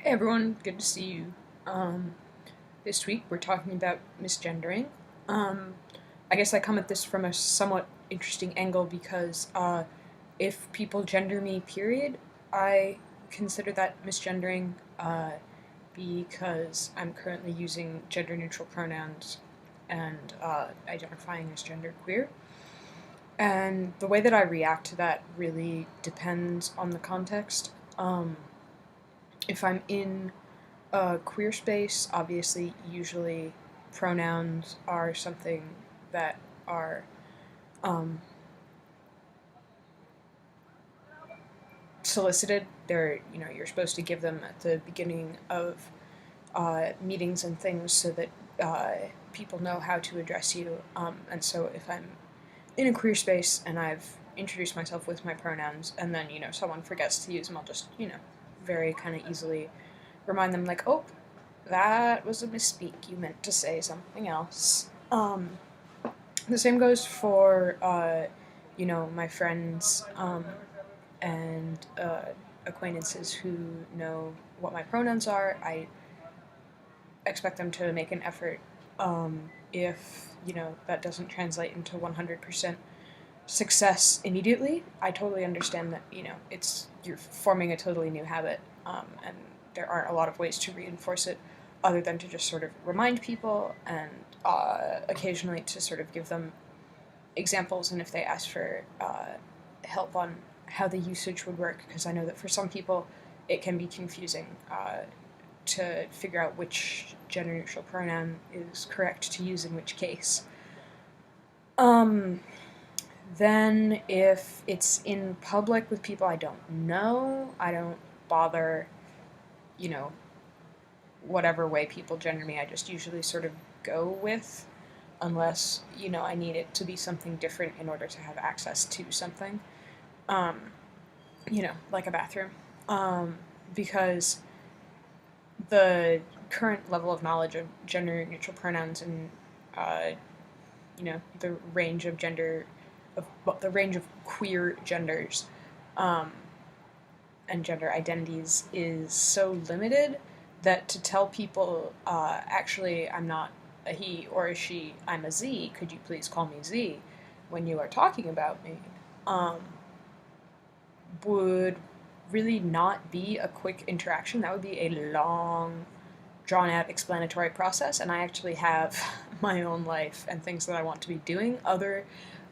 Hey everyone, good to see you. Um, this week we're talking about misgendering. Um, I guess I come at this from a somewhat interesting angle because if people gender me, period, I consider that misgendering because I'm currently using gender neutral pronouns and identifying as genderqueer. And the way that I react to that really depends on the context. If I'm in queer space, obviously, usually pronouns are something that are um, solicited. You're supposed to give them at the beginning of meetings and things so that people know how to address you. And so if I'm in a queer space and I've introduced myself with my pronouns and then, someone forgets to use them, I'll just, very kind of easily remind them, like, oh, that was a misspeak. You meant to say something else. The same goes for, my friends and acquaintances who know what my pronouns are. I expect them to make an effort. If, that doesn't translate into 100% success immediately, I totally understand that, you're forming a totally new habit, and there aren't a lot of ways to reinforce it other than to just sort of remind people and occasionally to sort of give them examples, and if they ask for help on how the usage would work, because I know that for some people it can be confusing to figure out which gender neutral pronoun is correct to use in which case. Um, then, if it's in public with people I don't know, I don't bother, you know, whatever way people gender me, I just usually sort of go with, unless, I need it to be something different in order to have access to something, um, like a bathroom. Because the current level of knowledge of gender neutral pronouns and, uh, the range of the range of queer genders, um, and gender identities is so limited that to tell people, actually, I'm not a he or a she, I'm a Z, could you please call me Z when you are talking about me, um, would really not be a quick interaction. That would be a long, drawn out explanatory process, and I actually have my own life and things that I want to be doing other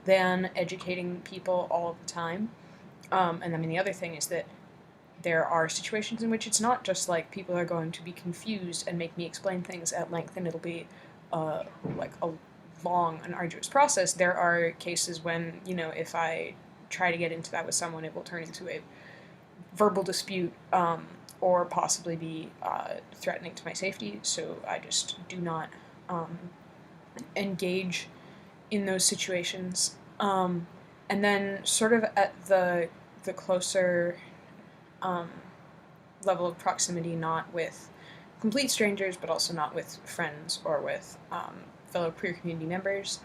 than educating people all the time. And I mean, the other thing is that there are situations in which it's not just like people are going to be confused and make me explain things at length, and it'll be like a long and arduous process. There are cases when, if I try to get into that with someone, it will turn into a verbal dispute, or possibly be threatening to my safety. So I just do not um, engage in those situations. And then, sort of at the closer um, level of proximity, not with complete strangers, but also not with friends or with fellow queer community members.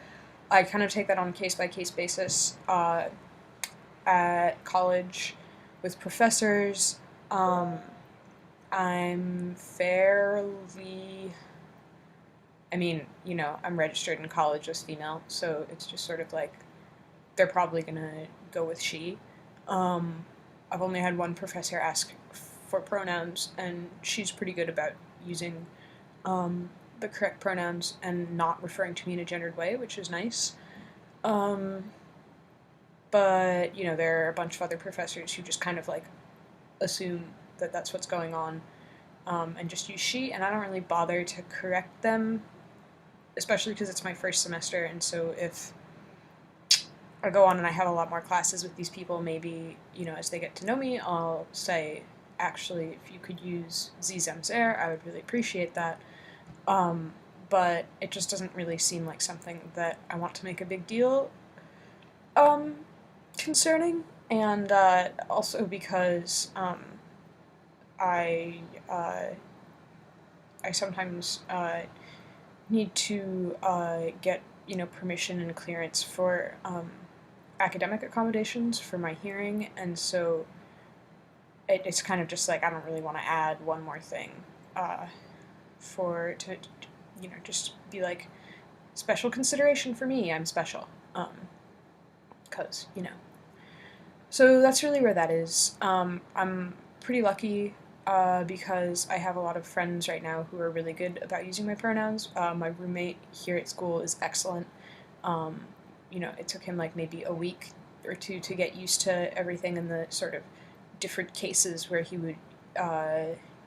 I kind of take that on a case by case basis. At college, with professors, um, I'm fairly. I mean, I'm registered in college as female, so it's just sort of like they're probably gonna go with she. Um, I've only had one professor ask for pronouns, and she's pretty good about using the correct pronouns and not referring to me in a gendered way, which is nice. Um, but there are a bunch of other professors who just kind of like assume that that's what's going on, and just use she, and I don't really bother to correct them, especially because it's my first semester, and so if I go on and I have a lot more classes with these people, maybe, as they get to know me, I'll say, actually, if you could use Zizemzer, I would really appreciate that. Um, but it just doesn't really seem like something that I want to make a big deal um, concerning. And also because I, uh, I sometimes need to get, permission and clearance for academic accommodations for my hearing, and so it's kind of just like I don't really want to add one more thing to just be like special consideration for me. I'm special, because So that's really where that is. I'm pretty lucky because I have a lot of friends right now who are really good about using my pronouns. My roommate here at school is excellent. Um, it took him like maybe a week or two to get used to everything and the sort of different cases where he would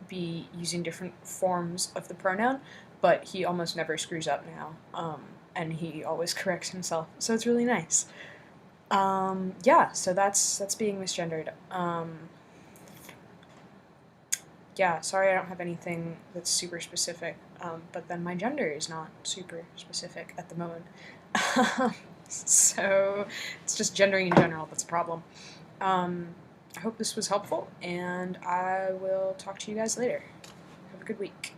be using different forms of the pronoun, but he almost never screws up now, and he always corrects himself, so it's really nice. Yeah, so that's being misgendered. Yeah, sorry I don't have anything that's super specific, but then my gender is not super specific at the moment. So it's just gendering in general that's a problem. I hope this was helpful, and I will talk to you guys later. Have a good week.